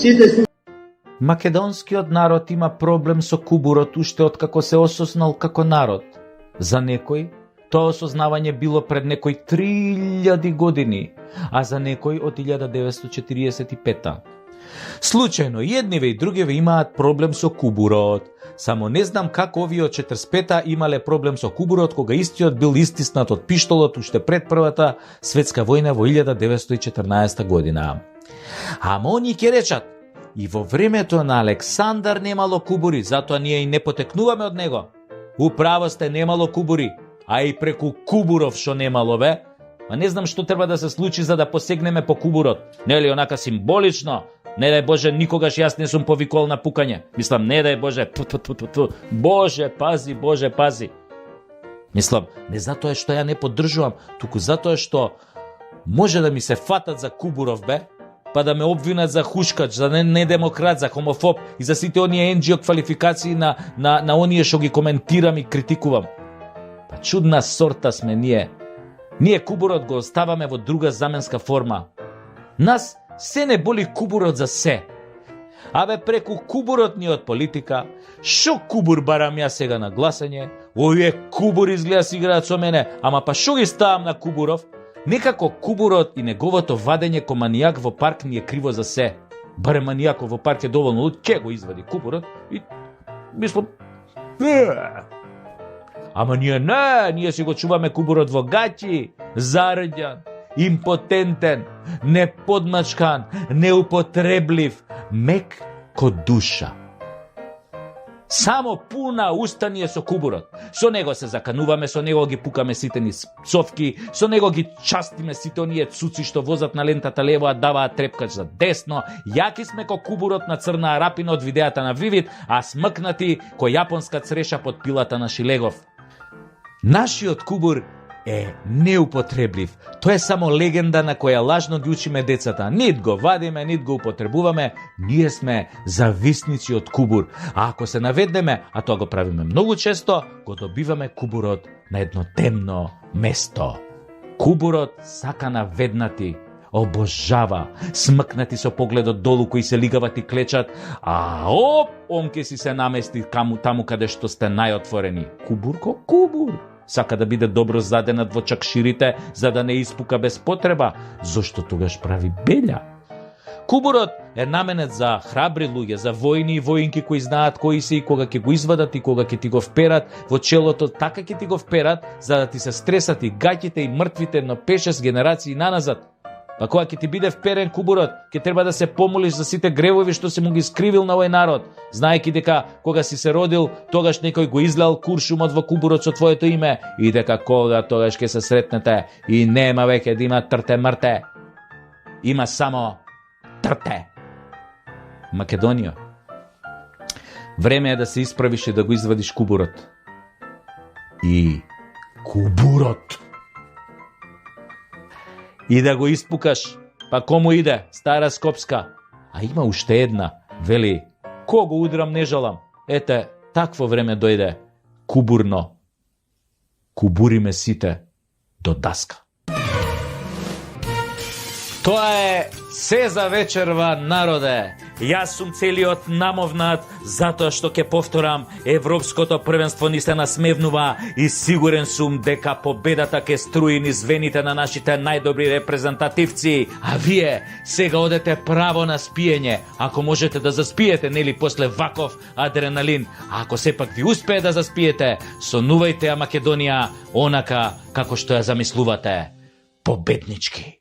сите сум. Македонскиот народ има проблем со кубурот уште откако се осознал како народ. За некој, тоа осознавање било пред некои 3000 години, а за некој од 1945. Случајно, и едниве и другиве имаат проблем со кубурот. Само не знам како овие од 45-та имале проблем со кубурот, кога истиот бил истиснат од пиштолот уште пред Првата светска војна во 1914 година. Ама они ќе речат, и во времето на Александар немало кубури, затоа ние и не потекнуваме од него. Управо сте, немало кубури, а и преку кубуров шо немало, бе. Ма не знам што треба да се случи за да посегнеме по кубурот. Нели онака символично? Не дај Боже, никогаш јас не сум повикол на пукање. Мислам, не дај Боже, Боже пази, Боже пази. Мислам, не затоа што ја не поддржувам, туку затоа што може да ми се фатат за кубуров, бе, па да ме обвинат за хушкач, за недемократ, за хомофоб и за сите оние NGO квалификации на оние што ги коментирам и критикувам. Па чудна сорта сме ние. Ние кубурот го оставаме во друга заменска форма. Нас се не боли кубурот за се. Абе преку кубурот ни од политика, шо кубур барам ја сега на гласање, овие кубури изгледа си играат со мене, ама па шо ги ставам на кубуров? Некако кубурот и неговото вадење ко манијак во парк ни е криво за се. Баре манијаков во парк е доволно луд, ќе го извади кубурот и мислам, ама ние си го чуваме кубурот во гаќи, зарđан, импотентен, неподмачкан, неупотреблив, мек ко душа. Само пуна уста ни е со кубурот. Со него се закануваме, со него ги пукаме сите ни совки, со него ги частиме сите оние цуци што возат на лентата лево, а даваат трепкач за десно. Јаки сме ко кубурот на Црна Арапина од видеата на Вивид, а смкнати ко јапонска цреша под пилата на Шилегов. Нашиот кубур е неупотреблив. Тоа е само легенда на која лажно ги учиме децата. Нит го вадиме, нит го употребуваме. Ние сме зависници од кубур. А ако се наведнеме, а тоа го правиме многу често, го добиваме кубурот на едно темно место. Кубурот сака наведнати, обожава, смкнати со погледот долу кои се лигават и клечат, а он ке си се намести таму каде што сте најотворени. Кубур ко кубур. Сака да биде добро заденат во чакширите, за да не испука без потреба, зошто тогаш прави белја. Кубурот е наменет за храбри луѓе, за војни и воинки кои знаат кои се и кога ќе го извадат и кога ќе ти го вперат во челото, така ќе ти го вперат, за да ти се стресат и гаќите и мртвите, но 5-6 генерации наназад. Па кога ќе ти биде вперен кубурот, ќе треба да се помолиш за сите гревови што си му ги скривил на овој народ, знаејќи дека кога си се родил, тогаш некој го излеал куршумот во кубурот со твоето име и дека кога тогаш ќе се сретнете и нема веќе да има трте мрте. Има само трте. Македонија. Време е да се исправиш и да го извадиш кубурот. И кубурот. И да го испукаш, па кому иде, стара Скопска. А има уште една, вели, кого удрам не жалам. Ете, такво време дојде, кубурно. Кубуриме сите до даска. Тоа е се за вечерва, народе. Јас сум целиот намовнат, затоа што ќе повторам, Европското првенство ни се насмевнува и сигурен сум дека победата ќе струи низ вените на нашите најдобри репрезентативци. А вие сега одете право на спиење, ако можете да заспиете, нели после ваков адреналин. А ако сепак ви успее да заспиете, сонувајте ја Македонија онака како што ја замислувате, победнички.